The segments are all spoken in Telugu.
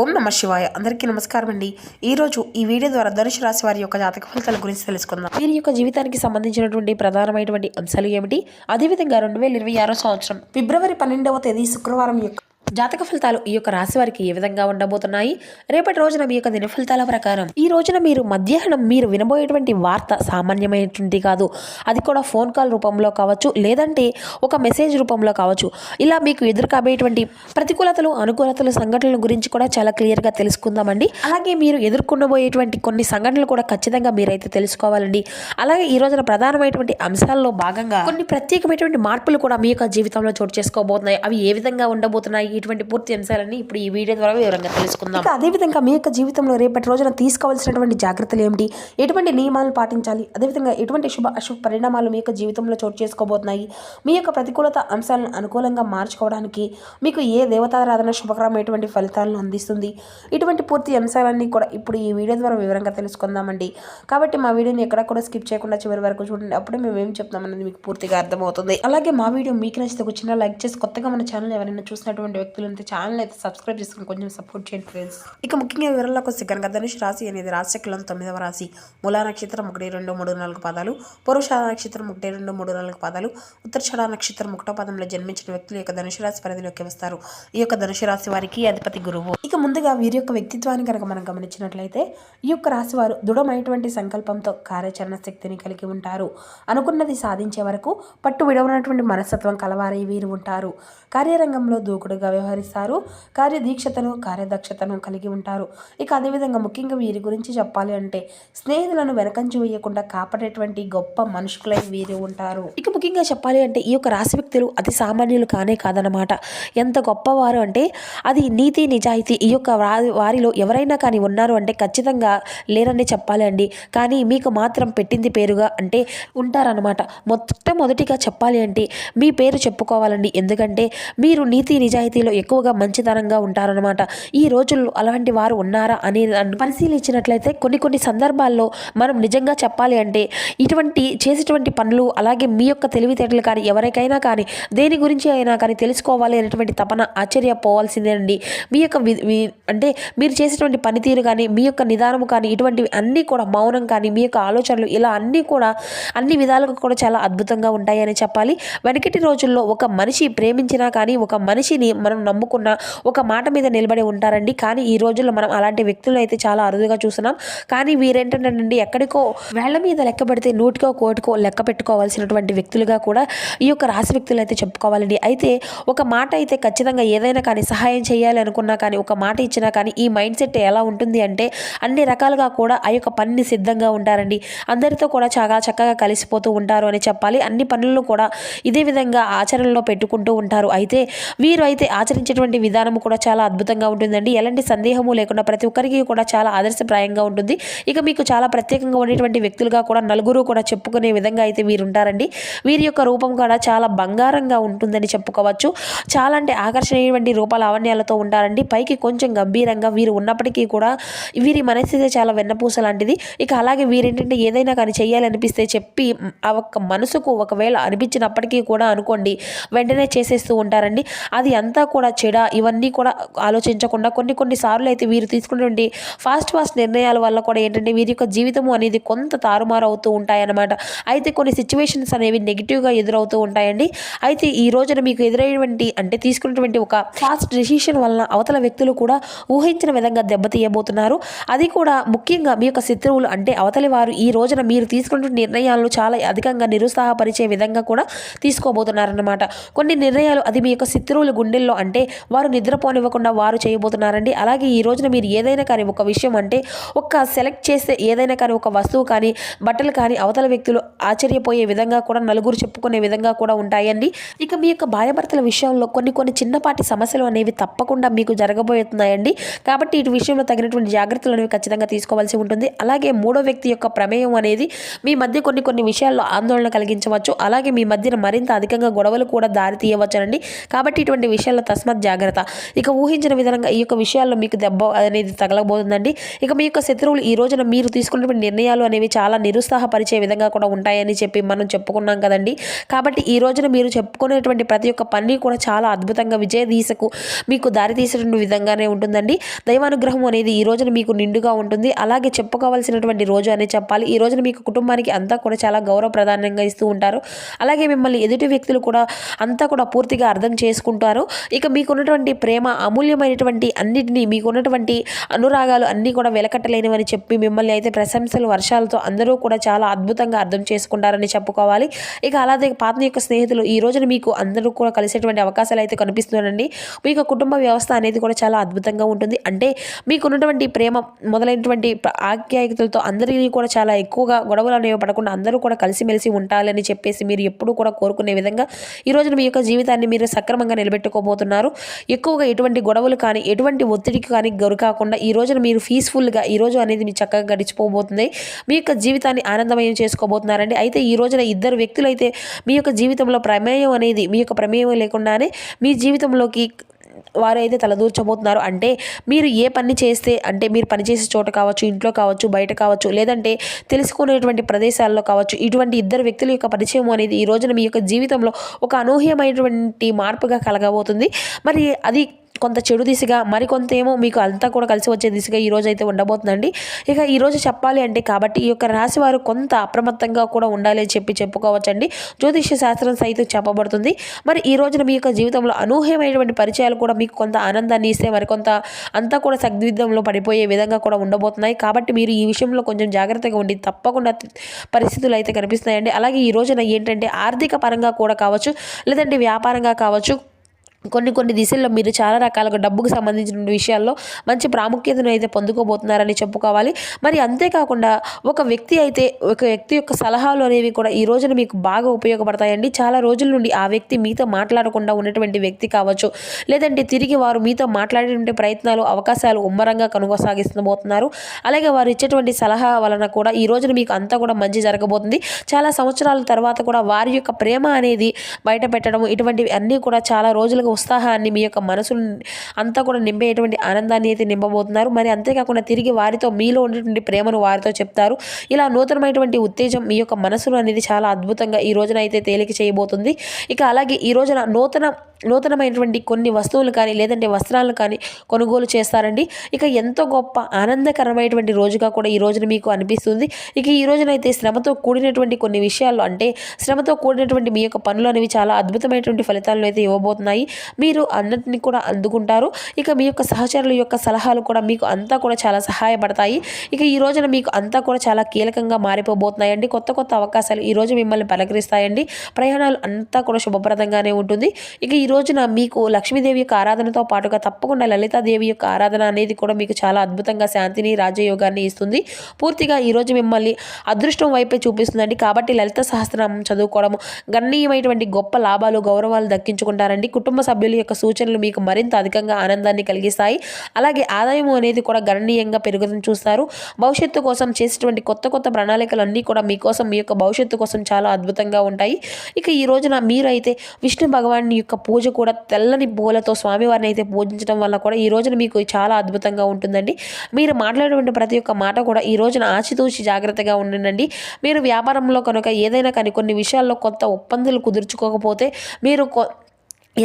ఓం నమ శివాయ. అందరికీ నమస్కారం అండి. ఈరోజు ఈ వీడియో ద్వారా ధనుసు రాశి వారి యొక్క జాతక ఫలితాల గురించి తెలుసుకుందాం. వీరి యొక్క జీవితానికి సంబంధించినటువంటి ప్రధానమైనటువంటి అంశాలు ఏమిటి, అదేవిధంగా 2026 సంవత్సరం ఫిబ్రవరి 12వ తేదీ శుక్రవారం యొక్క జాతక ఫలితాలు ఈ యొక్క రాశి వారికి ఏ విధంగా ఉండబోతున్నాయి, రేపటి రోజున మీ యొక్క దిన ఫలితాల ప్రకారం ఈ రోజున మీరు మధ్యాహ్నం మీరు వినబోయేటువంటి వార్త సామాన్యమైనటువంటి కాదు. అది కూడా ఫోన్ కాల్ రూపంలో కావచ్చు, లేదంటే ఒక మెసేజ్ రూపంలో కావచ్చు. ఇలా మీకు ఎదురు కాబోయేటువంటి ప్రతికూలతలు అనుకూలతలు సంఘటనల గురించి కూడా చాలా క్లియర్గా తెలుసుకుందామండి. అలాగే మీరు ఎదుర్కొనబోయేటువంటి కొన్ని సంఘటనలు కూడా ఖచ్చితంగా మీరైతే తెలుసుకోవాలండి. అలాగే ఈ రోజున ప్రధానమైనటువంటి అంశాల్లో భాగంగా కొన్ని ప్రత్యేకమైనటువంటి మార్పులు కూడా మీ యొక్క జీవితంలో చోటు చేసుకోబోతున్నాయి. అవి ఏ విధంగా ఉండబోతున్నాయి, ఇటువంటి పూర్తి అంశాలన్నీ ఇప్పుడు ఈ వీడియో ద్వారా వివరంగా తెలుసుకుందాం. అదేవిధంగా మీ యొక్క జీవితంలో రేపటి రోజున తీసుకోవాల్సినటువంటి జాగ్రత్తలు ఏమిటి, ఎటువంటి నియమాలు పాటించాలి, అదేవిధంగా ఎటువంటి శుభ అశుభ పరిణామాలు మీ యొక్క జీవితంలో చోటు చేసుకోబోతున్నాయి, మీ యొక్క ప్రతికూలత అంశాలను అనుకూలంగా మార్చుకోవడానికి మీకు ఏ దేవతారాధన శుభకరమైనటువంటి ఫలితాలను అందిస్తుంది, ఇటువంటి పూర్తి అంశాలన్నీ కూడా ఇప్పుడు ఈ వీడియో ద్వారా వివరంగా తెలుసుకుందామండి. కాబట్టి మా వీడియోని ఎక్కడ కూడా స్కిప్ చేయకుండా చివరి వరకు చూడండి. అప్పుడే మేము ఏం చెప్తామనేది మీకు పూర్తిగా అర్థమవుతుంది. అలాగే మా వీడియో మీకు నచ్చితే ఒక చిన్న లైక్ చేసి, కొత్తగా మన ఛానల్ ఎవరైనా చూసినటువంటి వ్యక్తులు ఉంటే ఛానల్ అయితే సబ్స్క్రైబ్ చేసుకుని కొంచెం సపోర్ట్ చేయండి ఫ్రెండ్స్. ఇక ముఖ్యంగా వివరాలకు వస్తే కనుక ధనుసు రాశి అనేది రాశిచక్రం 9వ రాశి. మూలా నక్షత్రం 1, 2, 3, 4 పాదాలు, పురుషాద నక్షత్రం 1, 2, 3, 4 పాదాలు, ఉత్తరాషాఢ నక్షత్రం 1వ పాదంలో జన్మించిన వ్యక్తులు యొక్క ధనుసు రాశి పరిధిలోకి వస్తారు. ఈ యొక్క ధనుసు రాశి వారికి అధిపతి గురువు. ఇక ముందుగా వీరి యొక్క వ్యక్తిత్వాన్ని కనుక మనం గమనించినట్లయితే ఈ యొక్క రాశి వారు దృఢమైనటువంటి సంకల్పంతో కార్యాచరణ శక్తిని కలిగి ఉంటారు. అనుకున్నది సాధించే వరకు పట్టు విడవనటువంటి మనస్తత్వం కలవారై వీరు ఉంటారు. కార్యరంగంలో దూకుడుగా వ్యవహరిస్తారు. కార్యదీక్షతను కార్యదక్షతను కలిగి ఉంటారు. ఇక అదేవిధంగా ముఖ్యంగా వీరి గురించి చెప్పాలి అంటే స్నేహితులను వెనకంచి వేయకుండా కాపాడేటువంటి గొప్ప మనుషులై వీరు ఉంటారు. ఇక ముఖ్యంగా చెప్పాలి అంటే ఈ యొక్క రాశి వ్యక్తులు అతి సామాన్యులు కానే కాదనమాట. ఎంత గొప్పవారు అంటే అది నీతి నిజాయితీ ఈ యొక్క వారిలో ఎవరైనా కానీ ఉన్నారు అంటే ఖచ్చితంగా లేరని చెప్పాలి అండి. కానీ మీకు మాత్రం పెట్టింది పేరుగా అంటే ఉంటారనమాట. మొట్టమొదటిగా చెప్పాలి అంటే మీ పేరు చెప్పుకోవాలండి. ఎందుకంటే మీరు నీతి నిజాయితీలో ఎక్కువగా మంచితనంగా ఉంటారనమాట. ఈ రోజుల్లో అలాంటి వారు ఉన్నారా అని పరిశీలించినట్లయితే కొన్ని సందర్భాల్లో మనం నిజంగా చెప్పాలి అంటే ఇటువంటి చేసేటువంటి పనులు, అలాగే మీ యొక్క తెలివితేటలు కానీ ఎవరికైనా కానీ దేని గురించి అయినా కానీ తెలుసుకోవాలి అనేటువంటి తపన ఆశ్చర్యపోవాల్సిందేనండి. మీ యొక్క అంటే మీరు చేసేటువంటి పనితీరు కానీ మీ యొక్క నిదానము కానీ ఇటువంటివి అన్నీ కూడా, మౌనం కానీ మీ యొక్క ఆలోచనలు, ఇలా అన్నీ కూడా అన్ని విధాలుగా కూడా చాలా అద్భుతంగా ఉంటాయని చెప్పాలి. వెనకటి రోజుల్లో ఒక మనిషి ప్రేమించినా కానీ, ఒక మనిషిని మనం నమ్ముకున్న ఒక మాట మీద నిలబడి ఉంటారండి. కానీ ఈ రోజుల్లో మనం అలాంటి వ్యక్తులను అయితే చాలా అరుదుగా చూస్తున్నాం. కానీ వీరేంటంటే ఎక్కడికో వేళ్ల మీద లెక్క పెడితే 100కో 1,00,000కో లెక్క పెట్టుకోవాల్సినటువంటి వ్యక్తులుగా కూడా ఈ యొక్క రాశి వ్యక్తులు అయితే చెప్పుకోవాలండి. అయితే ఒక మాట అయితే ఖచ్చితంగా ఏదైనా కానీ సహాయం చేయాలి అనుకున్నా కానీ, ఒక మాట ఇచ్చినా కానీ ఈ మైండ్ సెట్ ఎలా ఉంటుంది అంటే అన్ని రకాలుగా కూడా ఆ యొక్క పనిని సిద్ధంగా ఉంటారండి. అందరితో కూడా చాలా చక్కగా కలిసిపోతూ ఉంటారు అని చెప్పాలి. అన్ని పనులను కూడా ఇదే విధంగా ఆచరణలో పెట్టుకుంటూ ఉంటారు. అయితే వీరు అయితే ఆచరించేటువంటి విధానం కూడా చాలా అద్భుతంగా ఉంటుందండి. ఎలాంటి సందేహము లేకుండా ప్రతి ఒక్కరికి కూడా చాలా ఆదర్శప్రాయంగా ఉంటుంది. ఇక మీకు చాలా ప్రత్యేకంగా ఉండేటువంటి వ్యక్తులుగా కూడా నలుగురు కూడా చెప్పుకునే విధంగా అయితే వీరు ఉంటారండి. వీరి యొక్క రూపం కూడా చాలా బంగారంగా ఉంటుందని చెప్పుకోవచ్చు. చాలా అంటే ఆకర్షణీయటువంటి రూప లావణ్యాలతో ఉంటారండి. పైకి కొంచెం గంభీరంగా వీరు ఉన్నప్పటికీ కూడా వీరి మనసు చాలా వెన్నపూస లాంటిది. ఇక అలాగే వీరేంటంటే ఏదైనా కానీ చేయాలనిపిస్తే చెప్పి ఆ ఒక్క మనసుకు ఒకవేళ అనిపించినప్పటికీ కూడా అనుకోండి వెంటనే చేసేస్తూ ఉంటారండి. అది అంతా కూడా చెడ ఇవన్నీ కూడా ఆలోచించకుండా కొన్ని సార్లు అయితే వీరు తీసుకున్నటువంటి ఫాస్ట్ నిర్ణయాల వల్ల కూడా ఏంటంటే వీరి యొక్క జీవితము అనేది కొంత తారుమారు అవుతూ ఉంటాయన్నమాట. అయితే కొన్ని సిచ్యువేషన్స్ అనేవి నెగిటివ్గా ఎదురవుతూ ఉంటాయండి. అయితే ఈ రోజున మీకు ఎదురైనటువంటి అంటే తీసుకున్నటువంటి ఒక ఫాస్ట్ డెసిషన్ వలన అవతల వ్యక్తులు కూడా ఊహించిన విధంగా దెబ్బతీయబోతున్నారు. అది కూడా ముఖ్యంగా మీ యొక్క శత్రువులు అంటే అవతలి వారు ఈ రోజున మీరు తీసుకున్నటువంటి నిర్ణయాలను చాలా అధికంగా నిరుత్సాహపరిచే విధంగా కూడా తీసుకోబోతున్నారన్నమాట. కొన్ని నిర్ణయాలు అది మీ యొక్క శత్రువుల గుండెల్లో అంటే వారు నిద్రపోనివ్వకుండా వారు చేయబోతున్నారండి. అలాగే ఈ రోజున మీరు ఏదైనా కానీ ఒక విషయం అంటే ఒక సెలెక్ట్ చేస్తే ఏదైనా కానీ ఒక వస్తువు కానీ బట్టలు కానీ అవతల వ్యక్తులు ఆశ్చర్యపోయే విధంగా కూడా నలుగురు చెప్పుకునే విధంగా కూడా ఉంటాయండి. ఇక మీ యొక్క భార్యాభర్తల విషయంలో కొన్ని చిన్నపాటి సమస్యలు అనేవి తప్పకుండా మీకు జరగబోతున్నాయండి. కాబట్టి ఇటు విషయంలో తగినటువంటి జాగ్రత్తలు అనేవి ఖచ్చితంగా తీసుకోవాల్సి ఉంటుంది. అలాగే మూడో వ్యక్తి యొక్క ప్రమేయం అనేది మీ మధ్య కొన్ని విషయాల్లో ఆందోళన కలిగించవచ్చు. అలాగే మీ మధ్యన మరింత అధికంగా గొడవలు కూడా దారి తీయవచ్చునండి. కాబట్టి ఇటువంటి విషయాల్లో తస్మత్ జాగ్రత్త. ఇక ఊహించిన విధంగా ఈ యొక్క విషయాల్లో మీకు దెబ్బ అనేది తగలబోతుందండి. ఇక మీ యొక్క శత్రువులు ఈ రోజున మీరు తీసుకున్నటువంటి నిర్ణయాలు అనేవి చాలా నిరుత్సాహపరిచే విధంగా కూడా ఉంటాయని చెప్పి మనం చెప్పుకున్నాం కదండి. కాబట్టి ఈ రోజున మీరు చెప్పుకునేటువంటి ప్రతి ఒక్క పని కూడా చాలా అద్భుతంగా విజయ దీశకు మీకు దారి తీసేటువంటి విధంగానే అద్భుతంగానే ఉంటుందండి. దైవానుగ్రహం అనేది ఈ రోజున మీకు నిండుగా ఉంటుంది. అలాగే చెప్పుకోవాల్సినటువంటి రోజు అనే చెప్పాలి. ఈ రోజున మీకు కుటుంబానికి అంతా కూడా చాలా గౌరవప్రదానంగా ఇస్తూ ఉంటారు. అలాగే మిమ్మల్ని ఎదుటి వ్యక్తులు కూడా అంతా కూడా పూర్తిగా అర్థం చేసుకుంటారు. ఇక మీకున్నటువంటి ప్రేమ అమూల్యమైనటువంటి అన్నిటినీ, మీకున్నటువంటి అనురాగాలు అన్నీ కూడా వెలకట్టలేనివని చెప్పి మిమ్మల్ని అయితే ప్రశంసలు వర్షాలతో అందరూ కూడా చాలా అద్భుతంగా అర్థం చేసుకుంటారని చెప్పుకోవాలి. ఇక అలాగే పాత యొక్క స్నేహితులు ఈ రోజున మీకు అందరూ కూడా కలిసేటువంటి అవకాశాలు అయితే కనిపిస్తున్నాయండి. మీకు కుటుంబ వ్యవస్థ అనేది కూడా చాలా అద్భుతంగా ఉంటుంది. అంటే మీకున్నటువంటి ప్రేమ మొదలైనటువంటి ఆప్యాయతలతో అందరినీ కూడా చాలా ఎక్కువగా గొడవలు అనేవి పడకుండా అందరూ కూడా కలిసిమెలిసి ఉండాలని చెప్పేసి మీరు ఎప్పుడూ కూడా కోరుకునే విధంగా ఈ రోజున మీ యొక్క జీవితాన్ని మీరు సక్రమంగా నిలబెట్టుకోబోతున్నారు. ఎక్కువగా ఎటువంటి గొడవలు కానీ ఎటువంటి ఒత్తిడికి కానీ గురి కాకుండా ఈ రోజున మీరు పీస్ఫుల్గా ఈ రోజు అనేది మీ చక్కగా గడిచిపోబోతుంది. మీ యొక్క జీవితాన్ని ఆనందమయం చేసుకోబోతున్నారండి. అయితే ఈ రోజున ఇద్దరు వ్యక్తులు అయితే మీ యొక్క జీవితంలో ప్రమేయం అనేది మీ యొక్క ప్రమేయం లేకుండానే మీ జీవితంలోకి వారైతే తలదూర్చబోతున్నారు. అంటే మీరు ఏ పని చేస్తే, అంటే మీరు పనిచేసే చోట కావచ్చు, ఇంట్లో కావచ్చు, బయట కావచ్చు, లేదంటే తెలుసుకునేటువంటి ప్రదేశాల్లో కావచ్చు, ఇటువంటి ఇద్దరు వ్యక్తుల యొక్క పరిచయం అనేది ఈ రోజున మీ యొక్క జీవితంలో ఒక అనూహ్యమైనటువంటి మార్పుగా కలగబోతుంది. మరి అది కొంత చెడు దిశగా, మరికొంత ఏమో మీకు అంతా కూడా కలిసి వచ్చే దిశగా ఈ రోజు అయితే ఉండబోతుందండి. ఇక ఈరోజు చెప్పాలి అంటే కాబట్టి ఈ యొక్క రాశి వారు కొంత అప్రమత్తంగా కూడా ఉండాలి అని చెప్పుకోవచ్చండి. జ్యోతిష్య శాస్త్రం సైతం చెప్పబడుతుంది. మరి ఈ రోజున మీ యొక్క జీవితంలో అనూహ్యమైనటువంటి పరిచయాలు కూడా మీకు కొంత ఆనందాన్ని ఇస్తే, మరికొంత అంతా కూడా సగ్విధంలో పడిపోయే విధంగా కూడా ఉండబోతున్నాయి. కాబట్టి మీరు ఈ విషయంలో కొంచెం జాగ్రత్తగా ఉండి తప్పకుండా పరిస్థితులు అయితే కనిపిస్తున్నాయండి. అలాగే ఈ రోజున ఏంటంటే ఆర్థిక పరంగా కూడా కావచ్చు, లేదంటే వ్యాపారంగా కావచ్చు, కొన్ని దిశల్లో మీరు చాలా రకాలుగా డబ్బుకు సంబంధించిన విషయాల్లో మంచి ప్రాముఖ్యతను అయితే పొందుకోబోతున్నారని చెప్పుకోవాలి. మరి అంతేకాకుండా ఒక వ్యక్తి యొక్క సలహాలు అనేవి కూడా ఈ రోజున మీకు బాగా ఉపయోగపడతాయండి. చాలా రోజుల నుండి ఆ వ్యక్తి మీతో మాట్లాడకుండా ఉన్నటువంటి వ్యక్తి కావచ్చు, లేదంటే తిరిగి వారు మీతో మాట్లాడేటువంటి ప్రయత్నాలు, అవకాశాలు ఉమ్మరంగా కొనసాగిస్తబోతున్నారు. అలాగే వారు ఇచ్చేటువంటి సలహా వలన కూడా ఈ రోజున మీకు అంతా కూడా మంచి జరగబోతుంది. చాలా సంవత్సరాల తర్వాత కూడా వారి యొక్క ప్రేమ అనేది బయట పెట్టడం, ఇటువంటివి అన్నీ కూడా చాలా రోజులుగా ఉత్సాహాన్ని, మీ యొక్క మనసును అంతా కూడా నింపేటువంటి ఆనందాన్ని అయితే నింపబోతున్నారు. మరి అంతేకాకుండా తిరిగి వారితో మీలో ఉన్నటువంటి ప్రేమను వారితో చెప్తారు. ఇలా నూతనమైనటువంటి ఉత్తేజం మీ యొక్క మనసును అనేది చాలా అద్భుతంగా ఈ రోజున అయితే తేలిక చేయబోతుంది. ఇక అలాగే ఈ రోజున నూతనమైనటువంటి కొన్ని వస్తువులు కానీ, లేదంటే వస్త్రాలను కానీ కొనుగోలు చేస్తారండి. ఇక ఎంతో గొప్ప ఆనందకరమైనటువంటి రోజుగా కూడా ఈ రోజున మీకు అనిపిస్తుంది. ఇక ఈ రోజునైతే శ్రమతో కూడినటువంటి కొన్ని విషయాల్లో, అంటే శ్రమతో కూడినటువంటి మీ యొక్క పనులు అనేవి చాలా అద్భుతమైనటువంటి ఫలితాలను అయితే ఇవ్వబోతున్నాయి. మీరు అన్నిటిని కూడా అందుకుంటారు. ఇక మీ యొక్క సహచరుల యొక్క సలహాలు కూడా మీకు అంతా కూడా చాలా సహాయపడతాయి. ఇక ఈ రోజున మీకు అంతా కూడా చాలా కీలకంగా మారిపోబోతున్నాయండి. కొత్త అవకాశాలు ఈ రోజు మిమ్మల్ని పలకరిస్తాయండి. ప్రయాణాలు అంతా కూడా శుభప్రదంగానే ఉంటుంది. ఇక ఈ రోజున మీకు లక్ష్మీదేవి యొక్క ఆరాధనతో పాటుగా తప్పకుండా లలితాదేవి యొక్క ఆరాధన అనేది కూడా మీకు చాలా అద్భుతంగా శాంతిని, రాజయోగాన్ని ఇస్తుంది. పూర్తిగా ఈ రోజు మిమ్మల్ని అదృష్టం వైపే చూపిస్తుందండి. కాబట్టి లలిత సహస్రనామం చదువుకోవడం, గణనీయమైనటువంటి గొప్ప లాభాలు, గౌరవాలు దక్కించుకుంటారండి. కుటుంబ సభ్యుల యొక్క సూచనలు మీకు మరింత అధికంగా ఆనందాన్ని కలిగిస్తాయి. అలాగే ఆదాయం అనేది కూడా గణనీయంగా పెరుగుదని చూస్తారు. భవిష్యత్తు కోసం చేసేటువంటి కొత్త ప్రణాళికలు అన్నీ కూడా మీకోసం, మీ యొక్క భవిష్యత్తు కోసం చాలా అద్భుతంగా ఉంటాయి. ఇక ఈ రోజున మీరు అయితే విష్ణు భగవాన్ యొక్క పూజ కూడా తెల్లని పూలతో స్వామివారిని అయితే పూజించడం వల్ల కూడా ఈ రోజున మీకు చాలా అద్భుతంగా ఉంటుందండి. మీరు మాట్లాడేటువంటి ప్రతి ఒక్క మాట కూడా ఈ రోజున ఆచితూచి జాగ్రత్తగా ఉండండి. మీరు వ్యాపారంలో కనుక ఏదైనా కానీ కొన్ని విషయాల్లో కొత్త ఒప్పందాలు కుదుర్చుకోకపోతే, మీరు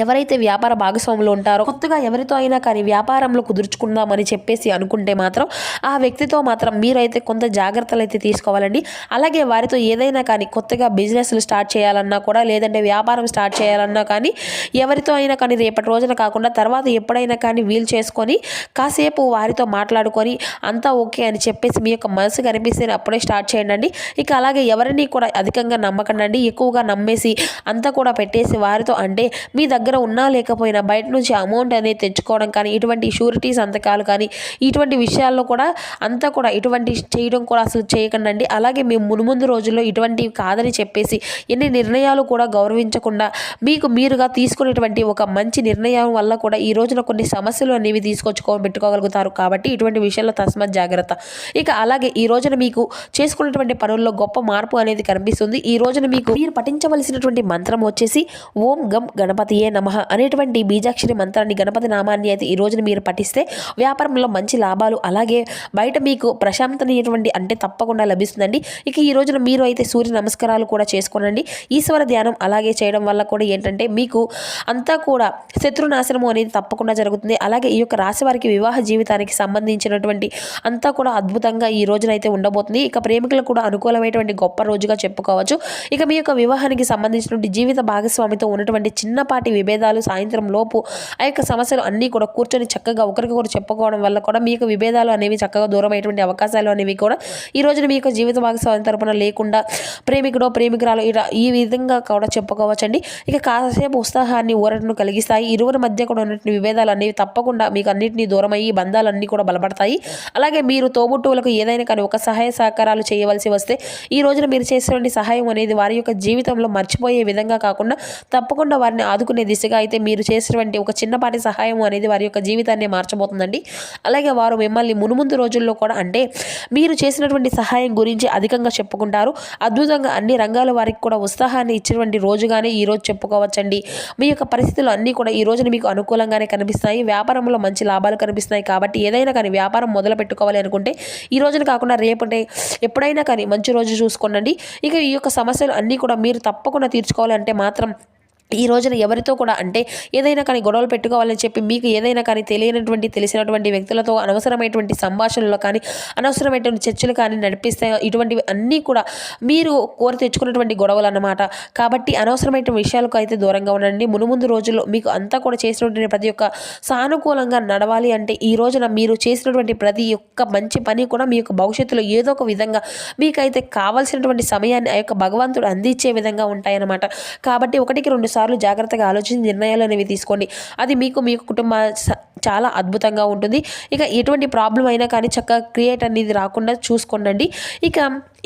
ఎవరైతే వ్యాపార భాగస్వాములు ఉంటారో, కొత్తగా ఎవరితో అయినా కానీ వ్యాపారంలో కుదుర్చుకుందామని చెప్పేసి అనుకుంటే మాత్రం ఆ వ్యక్తితో మాత్రం మీరైతే కొంత జాగ్రత్తలు అయితే తీసుకోవాలండి. అలాగే వారితో ఏదైనా కానీ కొత్తగా బిజినెస్లు స్టార్ట్ చేయాలన్నా కూడా, లేదంటే వ్యాపారం స్టార్ట్ చేయాలన్నా కానీ ఎవరితో అయినా కానీ రేపటి రోజున కాకుండా తర్వాత ఎప్పుడైనా కానీ వీలు చేసుకొని కాసేపు వారితో మాట్లాడుకొని అంతా ఓకే అని చెప్పేసి మీ యొక్క మనసు కనిపిస్తే అప్పుడే స్టార్ట్ చేయండి. ఇక అలాగే ఎవరిని కూడా అధికంగా నమ్మకండి. ఎక్కువగా నమ్మేసి అంతా కూడా పెట్టేసి వారితో, అంటే మీ దగ్గర ఉన్నా లేకపోయినా బయట నుంచి అమౌంట్ అనేది తెచ్చుకోవడం కానీ, ఇటువంటి షూరిటీ సంతకాలు కానీ, ఇటువంటి విషయాల్లో కూడా అంతా కూడా ఇటువంటి చేయడం కూడా అసలు చేయకండి. అలాగే మేము మునుముందు రోజుల్లో ఇటువంటివి కాదని చెప్పేసి ఎన్ని నిర్ణయాలు కూడా గౌరవించకుండా మీకు మీరుగా తీసుకునేటువంటి ఒక మంచి నిర్ణయం వల్ల కూడా ఈ రోజున కొన్ని సమస్యలు అనేవి పెట్టుకోగలుగుతారు. కాబట్టి ఇటువంటి విషయాల్లో తస్మత్ జాగ్రత్త. ఇక అలాగే ఈ రోజున మీకు చేసుకున్నటువంటి పనుల్లో గొప్ప మార్పు అనేది కనిపిస్తుంది. ఈ రోజున మీరు పఠించవలసినటువంటి మంత్రం వచ్చేసి ఓం గం గణపతియే గణపతయే నమః అనేటువంటి బీజాక్షరి మంత్రాన్ని, గణపతి నామాన్ని అయితే ఈ రోజున మీరు పఠిస్తే వ్యాపారంలో మంచి లాభాలు, అలాగే బయట మీకు ప్రశాంతమైనటువంటి అంటే తప్పకుండా లభిస్తుందండి. ఇక ఈ రోజున మీరు అయితే సూర్య నమస్కారాలు కూడా చేసుకోనండి. ఈశ్వర ధ్యానం అలాగే చేయడం వల్ల కూడా ఏంటంటే మీకు అంతా కూడా శత్రునాశనము అనేది తప్పకుండా జరుగుతుంది. అలాగే ఈ యొక్క రాశి వారికి వివాహ జీవితానికి సంబంధించినటువంటి అంతా కూడా అద్భుతంగా ఈ రోజునైతే ఉండబోతుంది. ఇక ప్రేమికులకు కూడా అనుకూలమైనటువంటి గొప్ప రోజుగా చెప్పుకోవచ్చు. ఇక మీ యొక్క వివాహానికి సంబంధించినటువంటి జీవిత భాగస్వామితో ఉన్నటువంటి చిన్నపాటి విభేదాలు సాయంత్రం లోపు ఆ యొక్క సమస్యలు అన్నీ కూడా కూర్చొని చక్కగా ఒకరికొకరు చెప్పుకోవడం వల్ల కూడా మీ యొక్క విభేదాలు అనేవి చక్కగా దూరం అయ్యేటువంటి అవకాశాలు అనేవి కూడా ఈ రోజున మీ యొక్క జీవిత భాగస్వామి తరపున లేకుండా ప్రేమికుడో ప్రేమికురాలు ఈ విధంగా కూడా చెప్పుకోవచ్చండి. ఇక కాసేపు ఉత్సాహాన్ని ఊరటను కలిగిస్తాయి. ఇరువురి మధ్య కూడా ఉన్నటువంటి విభేదాలు అనేవి తప్పకుండా మీకు అన్నింటినీ దూరమయ్యి బంధాలన్నీ కూడా బలపడతాయి. అలాగే మీరు తోబుట్టువులకు ఏదైనా కానీ ఒక సహాయ సహకారాలు చేయవలసి వస్తే ఈ రోజున మీరు చేసేటువంటి సహాయం అనేది వారి యొక్క జీవితంలో మర్చిపోయే విధంగా కాకుండా తప్పకుండా వారిని ఆదుకునే దిశగా అయితే మీరు చేసినటువంటి ఒక చిన్నపాటి సహాయం అనేది వారి యొక్క జీవితాన్ని మార్చబోతుందండి. అలాగే వారు మిమ్మల్ని మునుముందు రోజుల్లో కూడా అంటే మీరు చేసినటువంటి సహాయం గురించి అధికంగా చెప్పుకుంటారు. అద్భుతంగా అన్ని రంగాల వారికి కూడా ఉత్సాహాన్ని ఇచ్చినటువంటి రోజుగానే ఈ రోజు చెప్పుకోవచ్చండి. మీ యొక్క పరిస్థితులు అన్నీ కూడా ఈ రోజున మీకు అనుకూలంగానే కనిపిస్తాయి. వ్యాపారంలో మంచి లాభాలు కనిపిస్తున్నాయి. కాబట్టి ఏదైనా కానీ వ్యాపారం మొదలు పెట్టుకోవాలి అనుకుంటే ఈ రోజున కాకుండా రేపటి ఎప్పుడైనా కానీ మంచి రోజు చూసుకోండి. ఇక ఈ యొక్క సమస్యలు అన్నీ కూడా మీరు తప్పకుండా తీర్చుకోవాలంటే మాత్రం ఈ రోజున ఎవరితో కూడా అంటే ఏదైనా కానీ గొడవలు పెట్టుకోవాలని చెప్పి మీకు ఏదైనా కానీ తెలిసినటువంటి వ్యక్తులతో అనవసరమైనటువంటి సంభాషణలు కానీ అనవసరమైనటువంటి చర్చలు కానీ నడిపిస్తే ఇటువంటివి అన్నీ కూడా మీరు కోరి తెచ్చుకున్నటువంటి గొడవలు అన్నమాట. కాబట్టి అనవసరమైన విషయాలకు అయితే దూరంగా ఉండండి. మునుముందు రోజుల్లో మీకు అంతా కూడా చేసినటువంటి ప్రతి ఒక్క సానుకూలంగా నడవాలి అంటే ఈ రోజున మీరు చేసినటువంటి ప్రతి ఒక్క మంచి పని కూడా మీ యొక్క భవిష్యత్తులో ఏదో ఒక విధంగా మీకైతే కావాల్సినటువంటి సమయాన్ని ఆ యొక్క భగవంతుడు అందించే విధంగా ఉంటాయన్నమాట. కాబట్టి ఒకటికి రెండు సార్లు జాగ్రత్తగా ఆలోచించి నిర్ణయాలు అనేవి తీసుకోండి. అది మీకు మీ కుటుంబ చాలా అద్భుతంగా ఉంటుంది. ఇక ఎటువంటి ప్రాబ్లం అయినా కానీ చక్కగా క్రియేట్ అనేది రాకుండా చూసుకోండి. ఇక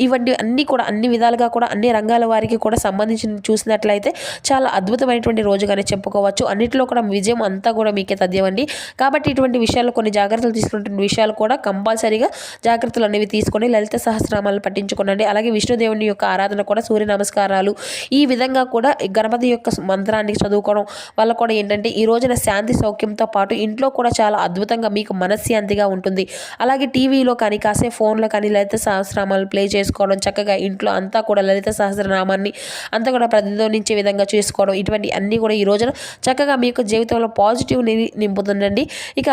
ఇవన్నీ అన్నీ కూడా అన్ని విధాలుగా కూడా అన్ని రంగాల వారికి కూడా సంబంధించి చూసినట్లయితే చాలా అద్భుతమైనటువంటి రోజుగానే చెప్పుకోవచ్చు. అన్నింటిలో కూడా విజయం అంతా కూడా మీకే తథ్యమండి. కాబట్టి ఇటువంటి విషయాల్లో కొన్ని జాగ్రత్తలు తీసుకున్నటువంటి విషయాలు కూడా కంపల్సరీగా జాగ్రత్తలు అనేవి తీసుకొని లలిత సహస్రనామాలను పఠించుకోండి. అలాగే విష్ణుదేవుని యొక్క ఆరాధన కూడా సూర్య నమస్కారాలు ఈ విధంగా కూడా గణపతి యొక్క మంత్రాన్ని చదువుకోవడం వల్ల కూడా ఏంటంటే ఈ రోజున శాంతి సౌఖ్యంతో పాటు ఇంట్లో కూడా చాలా అద్భుతంగా మీకు మనశ్శాంతిగా ఉంటుంది. అలాగే టీవీలో కానీ కాసేపు ఫోన్లో కానీ లలిత సహస్రనామాలు ప్లే చేసుకోవడం, చక్కగా ఇంట్లో అంతా కూడా లలిత సహస్రనామాన్ని అంతా కూడా ప్రతిధ్వనించే విధంగా చేసుకోవడం, ఇటువంటి అన్నీ కూడా ఈ రోజున చక్కగా మీ యొక్క జీవితంలో పాజిటివ్ నింపుతుందండి. ఇక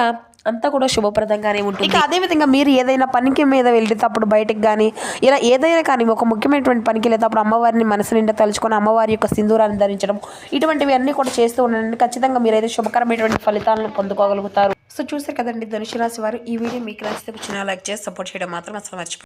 అంతా కూడా శుభప్రదంగానే ఉంటుంది. ఇక అదేవిధంగా మీరు ఏదైనా పనికి మీద వెళ్ళేటప్పుడు బయటకు కానీ ఇలా ఏదైనా కానీ ఒక ముఖ్యమైనటువంటి పనికి వెళ్ళేటప్పుడు అమ్మవారిని మనసు నిండా తలుచుకొని అమ్మవారి యొక్క సింధూరాన్ని ధరించడం ఇటువంటివి అన్నీ కూడా చేస్తూ ఉండండి. ఖచ్చితంగా మీరైతే శుభకరమైనటువంటి ఫలితాలను పొందుకోగలుగుతారు. సో చూసారు కదండి ధనుసు రాశి వారు. ఈ వీడియో మీకు నచ్చితే చిన్న లైక్ చేసి సపోర్ట్ చేయడం మాత్రం అసలు మర్చిపోయింది.